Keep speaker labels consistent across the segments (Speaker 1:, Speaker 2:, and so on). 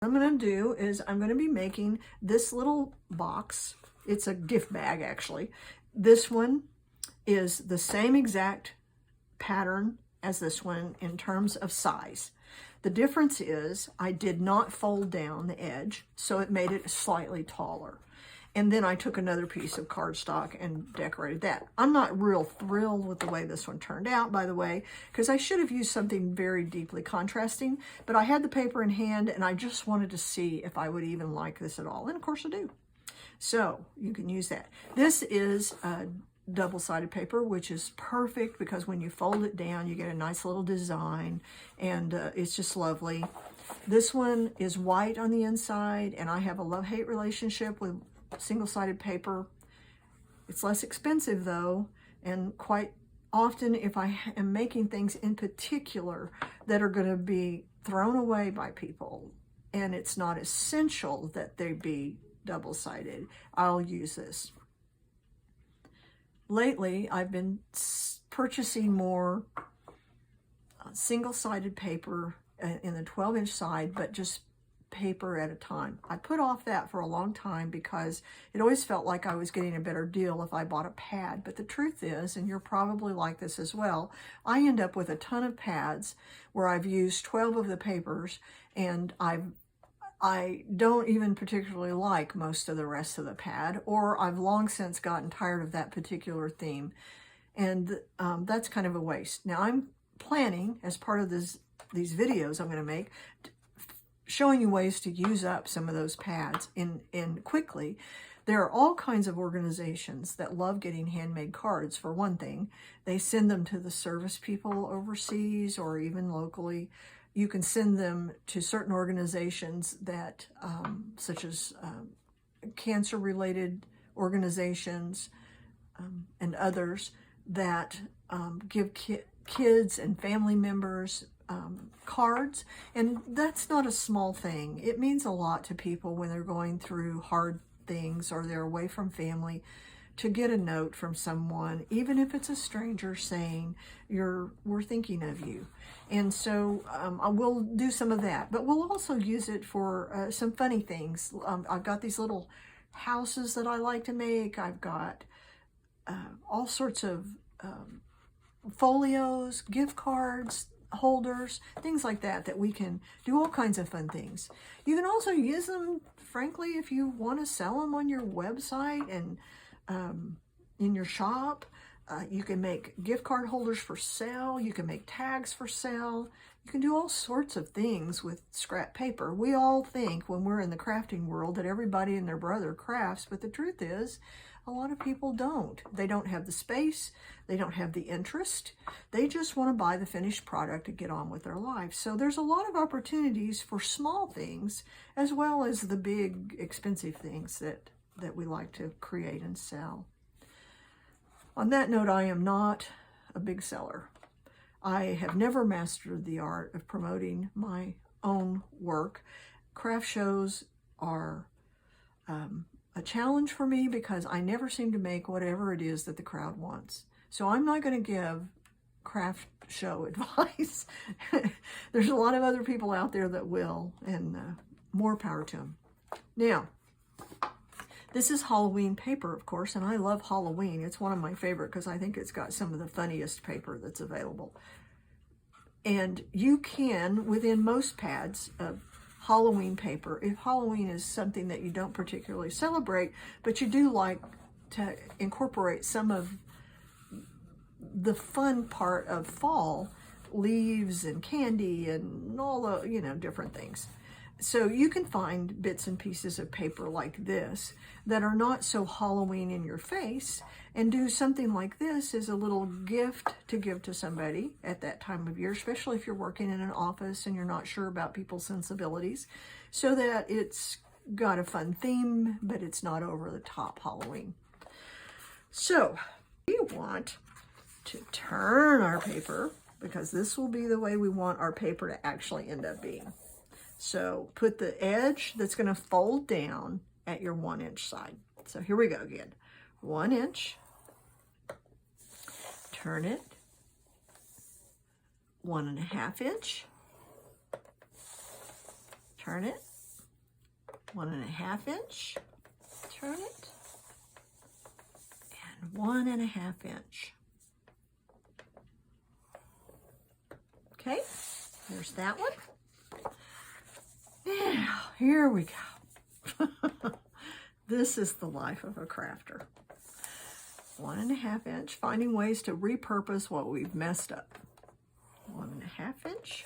Speaker 1: What I'm going to do is I'm going to be making this little box. It's a gift bag, actually. This one is the same exact pattern as this one in terms of size. The difference is I did not fold down the edge, so it made it slightly taller. And then I took another piece of cardstock and decorated that. I'm not real thrilled with the way this one turned out, by the way, because I should have used something very deeply contrasting, but I had the paper in hand and I just wanted to see if I would even like this at all. And of course I do. So you can use that. This is a double-sided paper, which is perfect because when you fold it down, you get a nice little design, and it's just lovely. This one is white on the inside, and I have a love-hate relationship with single-sided paper. It's less expensive though, and quite often if I am making things in particular that are going to be thrown away by people and it's not essential that they be double-sided, I'll use this. Lately I've been purchasing more single-sided paper in the 12-inch side, but just paper at a time. I put off that for a long time because it always felt like I was getting a better deal if I bought a pad. But the truth is, and you're probably like this as well, I end up with a ton of pads where I've used 12 of the papers, and I don't even particularly like most of the rest of the pad, or I've long since gotten tired of that particular theme. And that's kind of a waste. Now I'm planning, as part of these videos I'm going to make, showing you ways to use up some of those pads in quickly. There are all kinds of organizations that love getting handmade cards, for one thing. They send them to the service people overseas or even locally. You can send them to certain organizations that, such as cancer-related organizations and others that give kids and family members cards, and that's not a small thing. It means a lot to people when they're going through hard things or they're away from family, to get a note from someone, even if it's a stranger, saying we're thinking of you. And so I will do some of that, but we'll also use it for some funny things. I've got these little houses that I like to make. I've got all sorts of folios, gift cards, holders, things like that, that we can do all kinds of fun things. You can also use them, frankly, if you want to sell them on your website and in your shop. You can make gift card holders for sale. You can make tags for sale. You can do all sorts of things with scrap paper. We all think when we're in the crafting world that everybody and their brother crafts, but the truth is a lot of people don't. They don't have the space. They don't have the interest. They just want to buy the finished product and get on with their life. So there's a lot of opportunities for small things as well as the big expensive things that we like to create and sell. On that note, I am not a big seller. I have never mastered the art of promoting my own work. Craft shows are a challenge for me because I never seem to make whatever it is that the crowd wants. So I'm not going to give craft show advice. There's a lot of other people out there that will, and more power to them. Now, this is Halloween paper, of course, and I love Halloween. It's one of my favorite because I think it's got some of the funniest paper that's available. And you can, within most pads of Halloween paper, if Halloween is something that you don't particularly celebrate, but you do like to incorporate some of the fun part of fall, leaves and candy and all the, different things. So you can find bits and pieces of paper like this that are not so Halloween in your face, and do something like this as a little gift to give to somebody at that time of year, especially if you're working in an office and you're not sure about people's sensibilities, so that it's got a fun theme, but it's not over the top Halloween. So we want to turn our paper, because this will be the way we want our paper to actually end up being. So put the edge that's going to fold down at your 1-inch side. So here we go again. 1 inch. Turn it. 1.5 inch. Turn it. 1.5 inch, turn it, and 1.5 inch. Okay, there's that one. Now, here we go. This is the life of a crafter. 1.5 inch, finding ways to repurpose what we've messed up. 1.5 inch,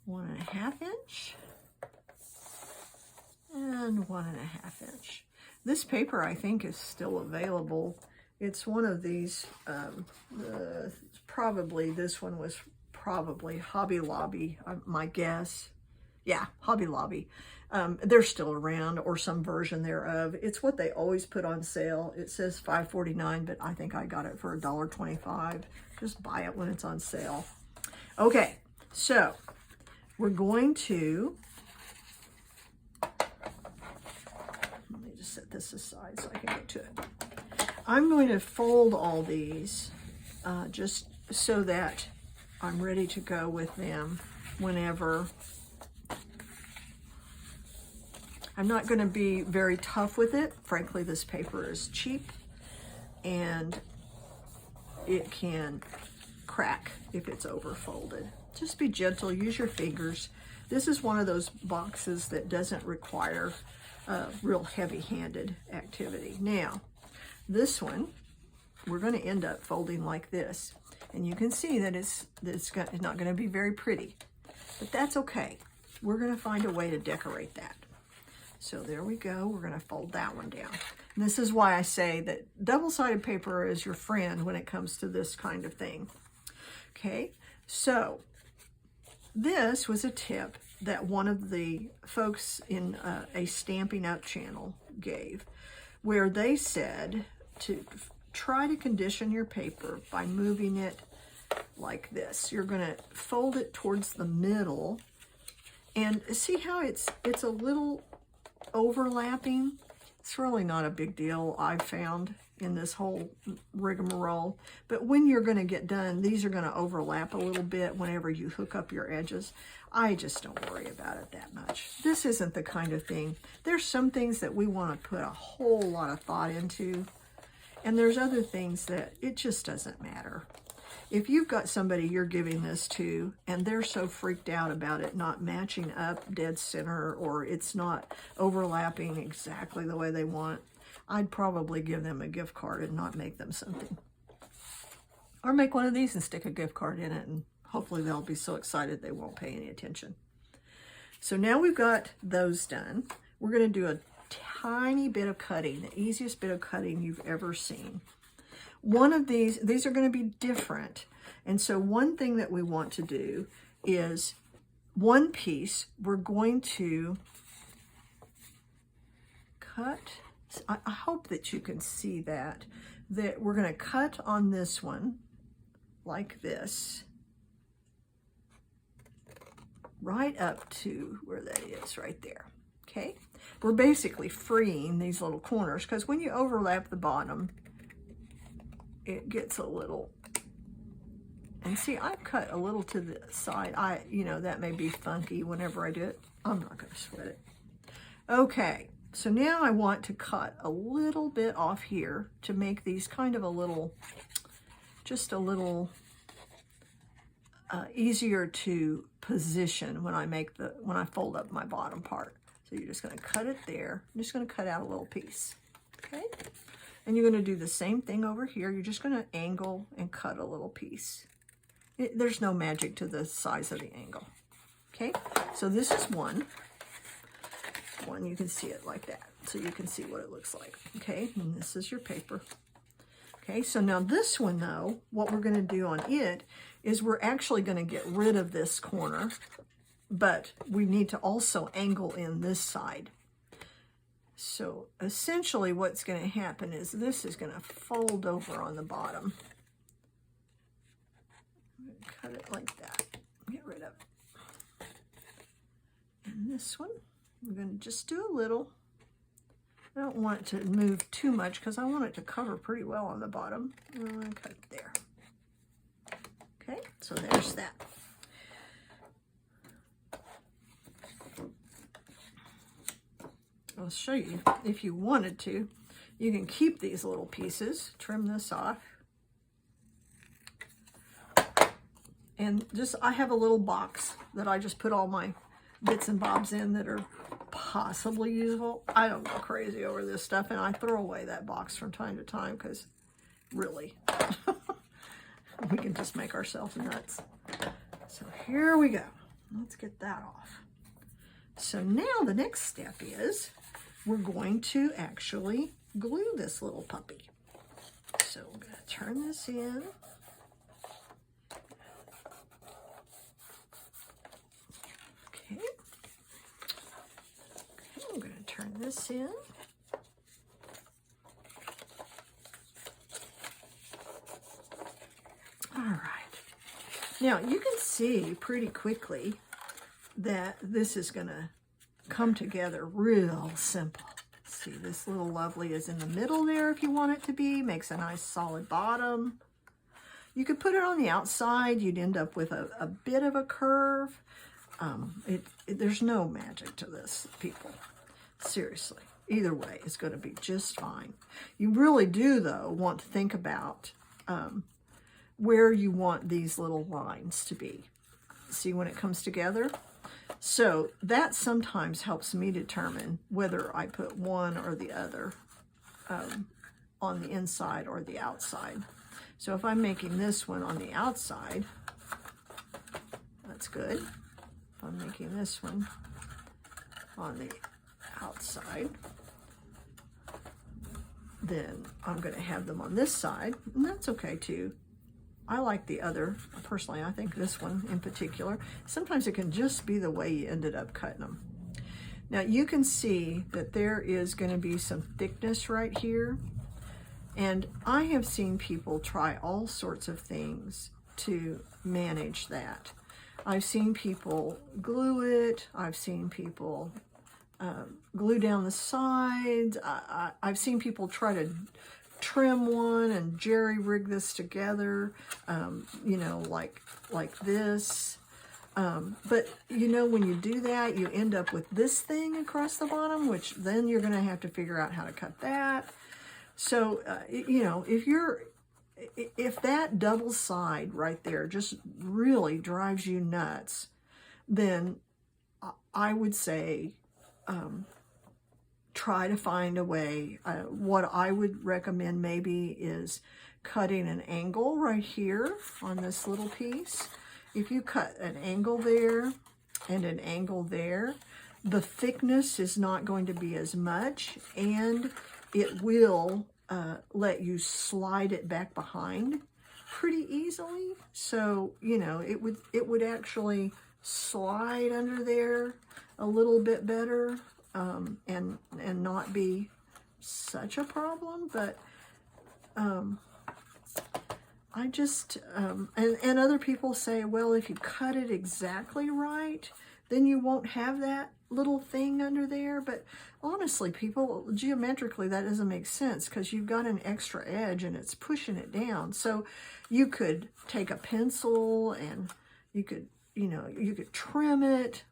Speaker 1: 1.5 inch, and 1.5 inch. This paper, I think, is still available. It's one of these, probably, this one was probably Hobby Lobby, my guess. Yeah, Hobby Lobby. They're still around, or some version thereof. It's what they always put on sale. It says $5.49, but I think I got it for $1.25. Just buy it when it's on sale. Okay, so we're going to, let me just set this aside so I can get to it. I'm going to fold all these just so that I'm ready to go with them whenever. I'm not going to be very tough with it. Frankly, this paper is cheap and it can crack if it's overfolded. Just be gentle, use your fingers. This is one of those boxes that doesn't require real heavy-handed activity. Now, this one, we're going to end up folding like this. And you can see that it's not going to be very pretty, but that's okay. We're going to find a way to decorate that. So there we go. We're going to fold that one down. And this is why I say that double-sided paper is your friend when it comes to this kind of thing. Okay, so this was a tip that one of the folks in a Stampin' Up channel gave, where they said to try to condition your paper by moving it like this. You're going to fold it towards the middle, and see how it's a little overlapping. It's really not a big deal, I've found, in this whole rigmarole. But when you're going to get done, these are going to overlap a little bit whenever you hook up your edges. I just don't worry about it that much. This isn't the kind of thing. There's some things that we want to put a whole lot of thought into, and there's other things that it just doesn't matter. If you've got somebody you're giving this to and they're so freaked out about it not matching up dead center, or it's not overlapping exactly the way they want, I'd probably give them a gift card and not make them something. Or make one of these and stick a gift card in it, and hopefully they'll be so excited they won't pay any attention. So now we've got those done. We're going to do a tiny bit of cutting, the easiest bit of cutting you've ever seen. One of these are going to be different. And so one thing that we want to do is one piece, we're going to cut. I hope that you can see that we're going to cut on this one like this, right up to where that is right there. Okay. We're basically freeing these little corners, because when you overlap the bottom, it gets a little, and see, I've cut a little to the side. That may be funky whenever I do it. I'm not going to sweat it. Okay, so now I want to cut a little bit off here to make these kind of a little, just a little easier to position when I fold up my bottom part. So you're just going to cut it there. I'm just going to cut out a little piece. Okay. And you're going to do the same thing over here. You're just going to angle and cut a little piece. There's no magic to the size of the angle. Okay, so this is one. You can see it like that. So you can see what it looks like. Okay, and this is your paper. Okay, so now this one though, what we're going to do on it is we're actually going to get rid of this corner, but we need to also angle in this side. So essentially what's going to happen is this is going to fold over on the bottom. Cut it like that. Get rid of it. And this one, we're going to just do a little. I don't want it to move too much because I want it to cover pretty well on the bottom. I'm going to cut it there. Okay, so there's that. I'll show you if you wanted to. You can keep these little pieces, trim this off. And just, I have a little box that I just put all my bits and bobs in that are possibly usable. I don't go crazy over this stuff, and I throw away that box from time to time because really, we can just make ourselves nuts. So here we go. Let's get that off. So now the next step is we're going to actually glue this little puppy. So we're going to turn this in. Okay. I'm going to turn this in. All right. Now you can see pretty quickly that this is going to come together real simple. See, this little lovely is in the middle there if you want it to be. Makes a nice solid bottom. You could put it on the outside. You'd end up with a bit of a curve. There's no magic to this, people. Seriously. Either way, it's going to be just fine. You really do, though, want to think about where you want these little lines to be. See when it comes together? So that sometimes helps me determine whether I put one or the other on the inside or the outside. So if I'm making this one on the outside, that's good. If I'm making this one on the outside, then I'm going to have them on this side, and that's okay too. I like the other, personally. I think this one in particular. Sometimes it can just be the way you ended up cutting them. Now you can see that there is going to be some thickness right here. And I have seen people try all sorts of things to manage that. I've seen people glue it. I've seen people glue down the sides. I've seen people try to trim one and jerry rig this together, you know, like this. But you know, when you do that, you end up with this thing across the bottom, which then you're going to have to figure out how to cut that. So, you know, if that double side right there just really drives you nuts, then I would say try to find a way. What I would recommend maybe is cutting an angle right here on this little piece. If you cut an angle there and an angle there, the thickness is not going to be as much, and it will let you slide it back behind pretty easily. So, you know, it would actually slide under there a little bit better, and not be such a problem. But I just and other people say, well, if you cut it exactly right, then you won't have that little thing under there. But honestly, people, geometrically, that doesn't make sense because you've got an extra edge and it's pushing it down. So you could take a pencil and you could, you know, you could trim it.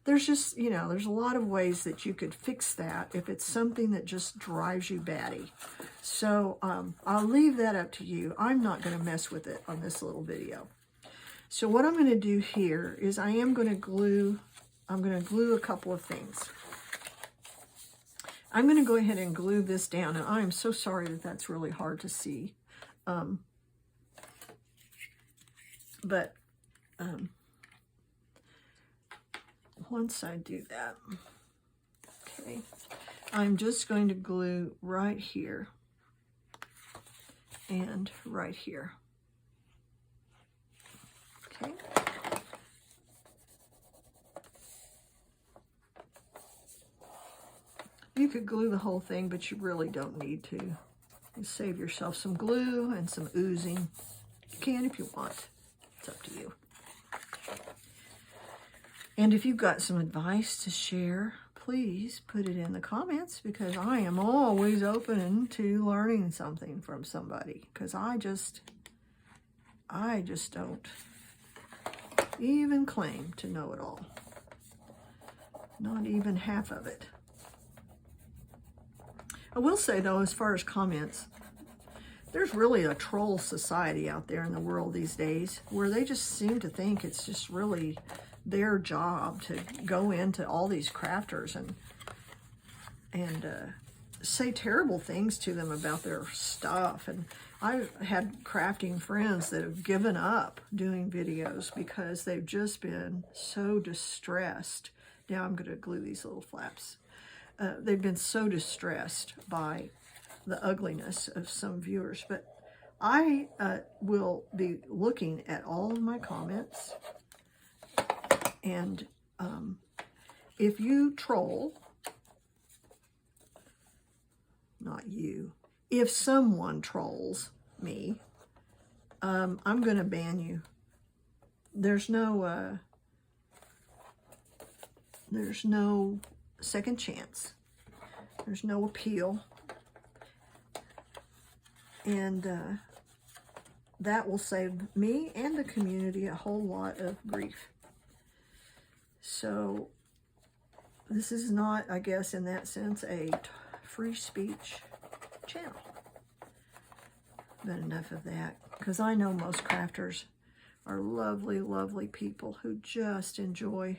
Speaker 1: There's just, you know, there's a lot of ways that you could fix that if it's something that just drives you batty. So I'll leave that up to you. I'm not going to mess with it on this little video. So what I'm going to do here is I'm going to glue a couple of things. I'm going to go ahead and glue this down, and I am so sorry that that's really hard to see. But once I do that, okay, I'm just going to glue right here and right here. Okay. You could glue the whole thing, but you really don't need to. You save yourself some glue and some oozing. You can if you want. It's up to you. And if you've got some advice to share, please put it in the comments, because I am always open to learning something from somebody, because I just don't even claim to know it all. Not even half of it. I will say though, as far as comments, there's really a troll society out there in the world these days where they just seem to think it's just really their job to go into all these crafters and say terrible things to them about their stuff. And I've had crafting friends that have given up doing videos because they've just been so distressed. Now I'm going to glue these little flaps. They've been so distressed by the ugliness of some viewers. But I will be looking at all of my comments. And if you troll, not you, if someone trolls me, I'm going to ban you. There's no second chance. There's no appeal. And that will save me and the community a whole lot of grief. So this is not, I guess, in that sense, a free speech channel. But enough of that, because I know most crafters are lovely, lovely people who just enjoy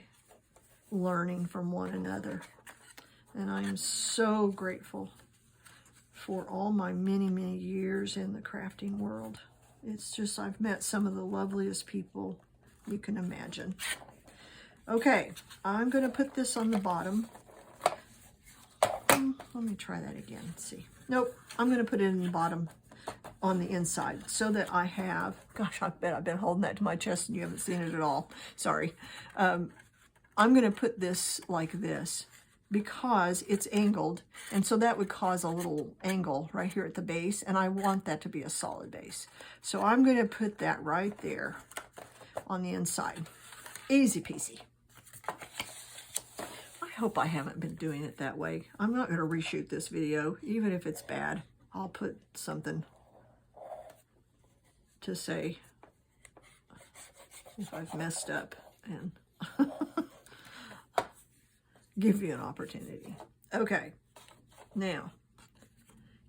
Speaker 1: learning from one another. And I am so grateful for all my many, many years in the crafting world. It's just, I've met some of the loveliest people you can imagine. Okay, I'm going to put this on the bottom. Let me try that again. Let's see. Nope, I'm going to put it in the bottom on the inside so that I have, gosh, I bet I've been holding that to my chest and you haven't seen it at all. Sorry. I'm going to put this like this because it's angled, and so that would cause a little angle right here at the base, and I want that to be a solid base. So I'm going to put that right there on the inside. Easy peasy. I hope I haven't been doing it that way. I'm not going to reshoot this video, even if it's bad. I'll put something to say if I've messed up and give you an opportunity. Okay, now,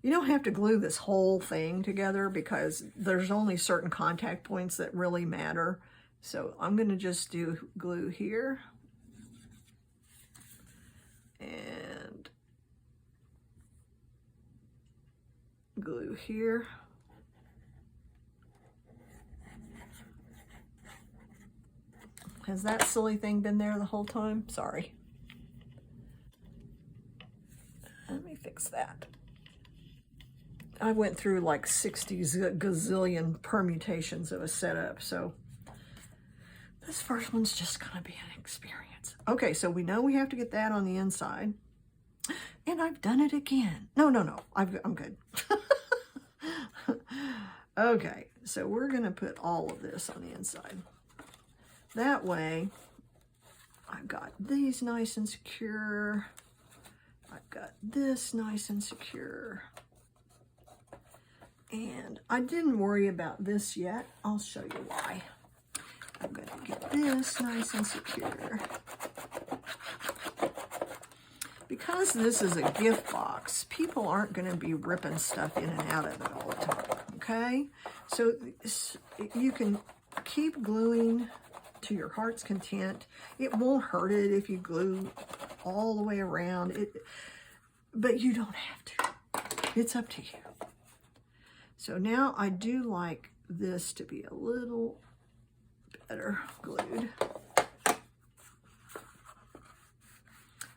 Speaker 1: you don't have to glue this whole thing together because there's only certain contact points that really matter. So I'm going to just do glue here and glue here. Has that silly thing been there the whole time? Sorry. Let me fix that. I went through like 60 gazillion permutations of a setup, so this first one's just going to be an experience. Okay, so we know we have to get that on the inside. And I've done it again. No. I'm good. Okay, so we're going to put all of this on the inside. That way, I've got these nice and secure. I've got this nice and secure. And I didn't worry about this yet. I'll show you why. I'm going to get this nice and secure. Because this is a gift box, people aren't going to be ripping stuff in and out of it all the time, okay? So you can keep gluing to your heart's content. It won't hurt it if you glue all the way around it, but you don't have to. It's up to you. So now I do like this to be a little better glued.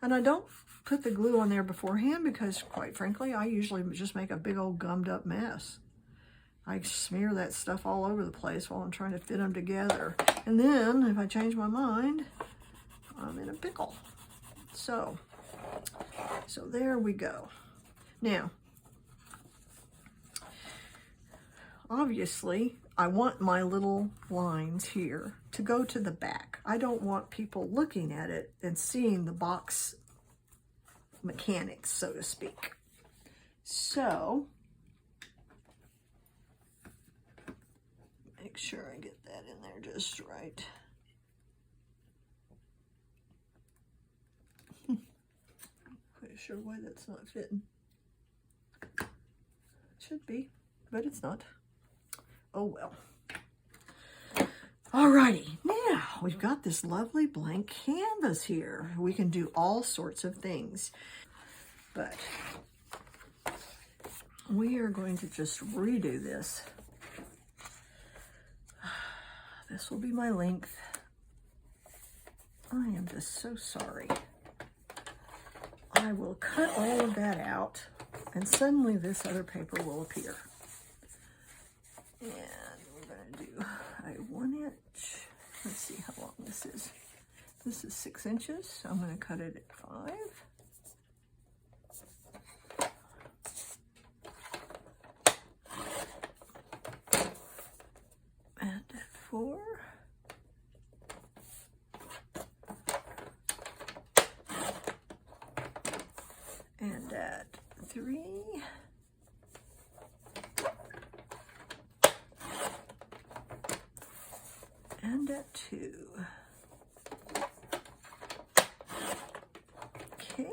Speaker 1: And I don't put the glue on there beforehand because, quite frankly, I usually just make a big old gummed up mess. I smear that stuff all over the place while I'm trying to fit them together. And then, if I change my mind, I'm in a pickle. So there we go. Now, obviously, I want my little lines here to go to the back. I don't want people looking at it and seeing the box mechanics, so to speak. So, make sure I get that in there just right. Quite sure why that's not fitting. Should be, but it's not. Oh well. Alrighty, now we've got this lovely blank canvas here. We can do all sorts of things, but we are going to just redo this. This will be my length. I am just so sorry. I will cut all of that out, and suddenly this other paper will appear. And we're going to do a 1 inch. Let's see how long this is. This is 6 inches, so I'm going to cut it at 5. And at 4. And at 3. And at 2. Okay.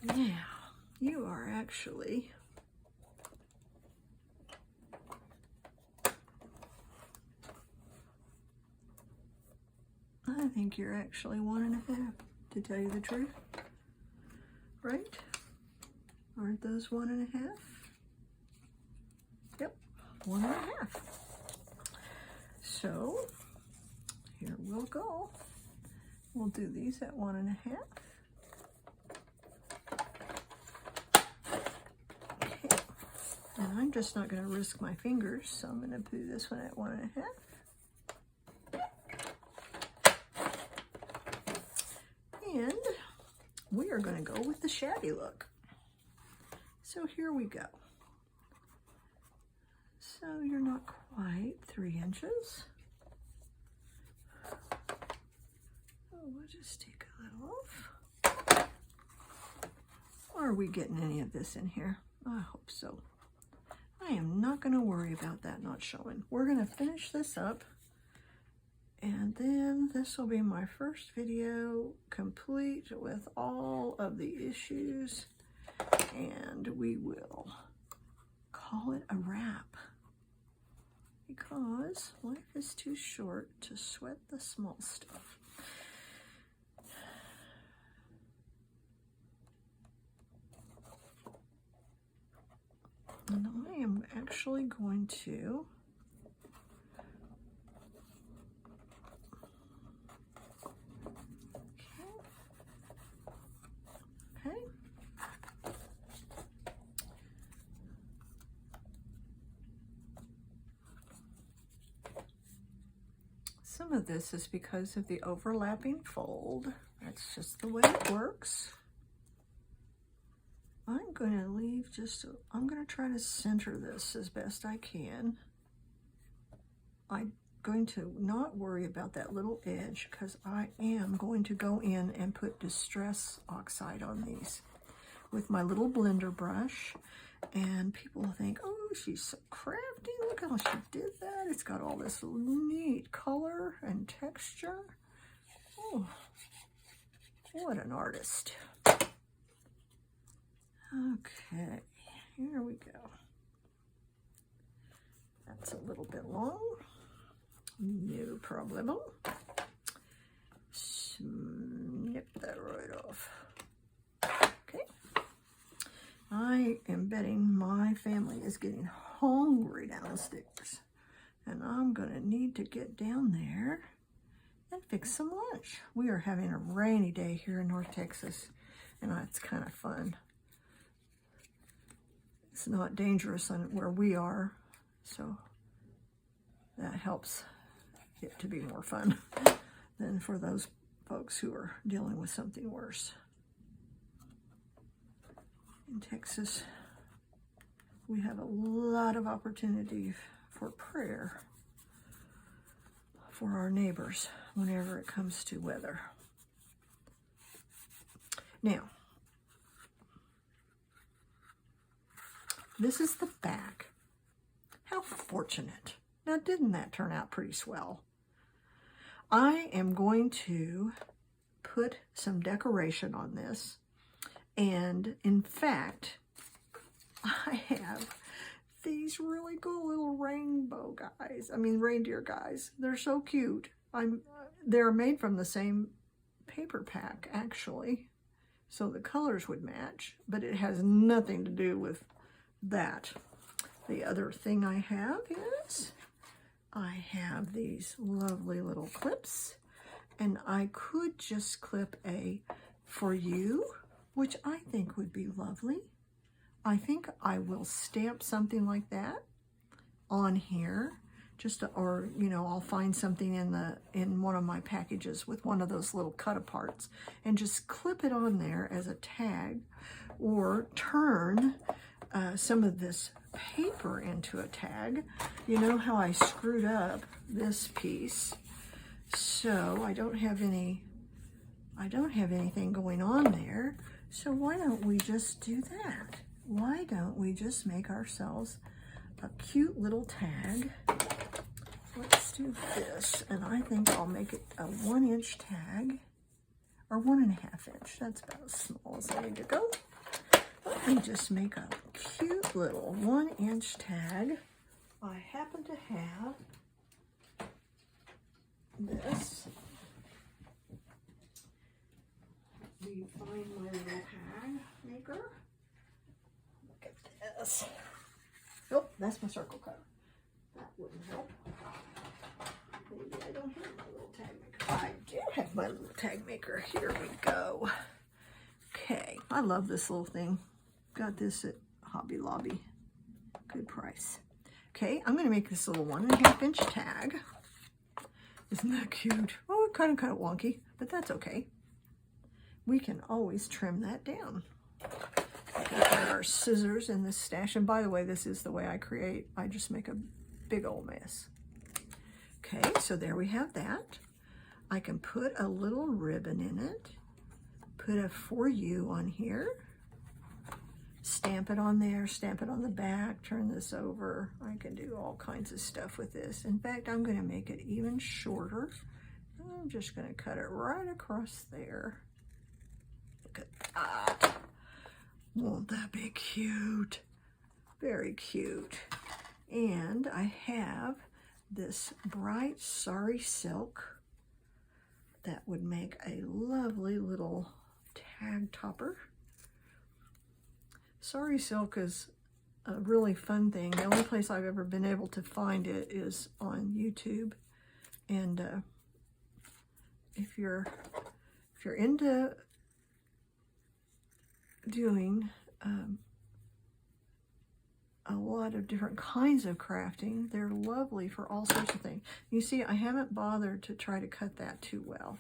Speaker 1: Now, you are actually I think you're actually 1.5, to tell you the truth. Right? Aren't those 1.5? Yep, 1.5. So, here we'll go. We'll do these at 1.5. Okay. And I'm just not going to risk my fingers, so I'm going to do this one at 1.5. And we are going to go with the shabby look. So here we go. So you're not quite 3 inches. Oh, we'll just take a little off. Are we getting any of this in here? I hope so. I am not going to worry about that not showing. We're going to finish this up. And then this will be my first video complete with all of the issues, and we will call it a wrap because life is too short to sweat the small stuff. And I am actually going to some of this is because of the overlapping fold. That's just the way it works. I'm going to leave I'm going to try to center this as best I can. I'm going to not worry about that little edge because I am going to go in and put Distress Oxide on these with my little blender brush. And people think, oh, she's so crafty. Look how she did that. It's got all this neat color and texture. Oh, what an artist. Okay, here we go. That's a little bit long. No problemo. Snip that right off. Okay. I am betting my family is getting hungry downstairs. And I'm going to need to get down there and fix some lunch. We are having a rainy day here in North Texas, and it's kind of fun. It's not dangerous on where we are, so that helps it to be more fun than for those folks who are dealing with something worse. In Texas, we have a lot of opportunity for prayer for our neighbors whenever it comes to weather. Now, this is the back. How fortunate. Now, didn't that turn out pretty swell? I am going to put some decoration on this. And in fact, I have these really cool little rainbow guys. I mean, reindeer guys. They're so cute. They're made from the same paper pack, actually, so the colors would match, but it has nothing to do with that. The other thing I have is I have these lovely little clips, and I could just clip a "for you," which I think would be lovely. I think I will stamp something like that on here, or you know, I'll find something in one of my packages with one of those little cut aparts and just clip it on there as a tag, or turn some of this paper into a tag. You know how I screwed up this piece, so I don't have anything going on there. So why don't we just do that? Why don't we just make ourselves a cute little tag? Let's do this, and I think I'll make it a 1-inch tag, or 1.5 inch. That's about as small as I need to go. Let me just make a cute little 1-inch tag. I happen to have this. Let me find my little tag maker. Look at this. Oh, that's my circle cutter. That wouldn't help. Maybe I don't have my little tag maker. I do have my little tag maker. Here we go. Okay, I love this little thing. Got this at Hobby Lobby. Good price. Okay, I'm going to make this little 1.5 inch tag. Isn't that cute? Oh, kind of wonky, but that's okay. We can always trim that down. We've got our scissors in this stash, and by the way, this is the way I create. I just make a big old mess. Okay, so there we have that. I can put a little ribbon in it, put a "for you" on here, stamp it on there, stamp it on the back, turn this over. I can do all kinds of stuff with this. In fact, I'm going to make it even shorter. I'm just going to cut it right across there. Look at that. Won't that be cute? Very cute. And I have this bright sari silk that would make a lovely little tag topper. Sari silk is a really fun thing. The only place I've ever been able to find it is on YouTube. And if you're into doing a lot of different kinds of crafting, they're lovely for all sorts of things. You see, I haven't bothered to try to cut that too well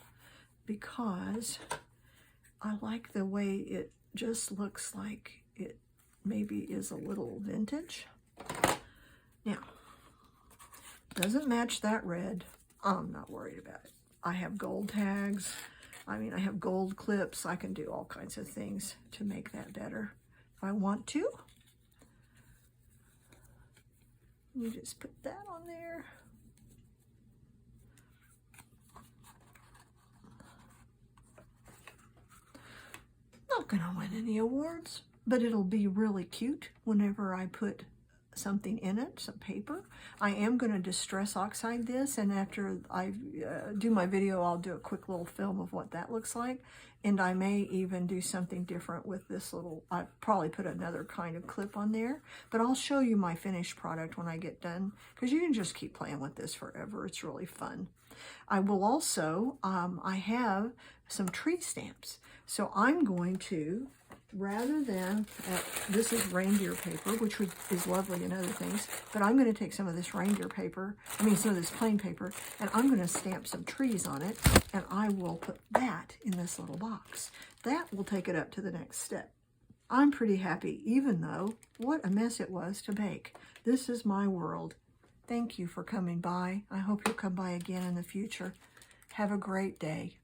Speaker 1: because I like the way it just looks like it maybe is a little vintage. Now, doesn't match that red. I'm not worried about it. I have gold tags. I mean, I have gold clips. I can do all kinds of things to make that better if I want to. You just put that on there. Not gonna win any awards, but it'll be really cute whenever I put something in it, some paper. I am going to distress oxide this, and after I do my video, I'll do a quick little film of what that looks like. And I may even do something different with this little, I'll probably put another kind of clip on there, but I'll show you my finished product when I get done, because you can just keep playing with this forever. It's really fun. I will also, I have some tree stamps. So I'm going to, rather than, this is reindeer paper, which is lovely and other things, but I'm going to take some of this reindeer paper, some of this plain paper, and I'm going to stamp some trees on it, and I will put that in this little box. That will take it up to the next step. I'm pretty happy, even though what a mess it was to bake. This is my world. Thank you for coming by. I hope you'll come by again in the future. Have a great day.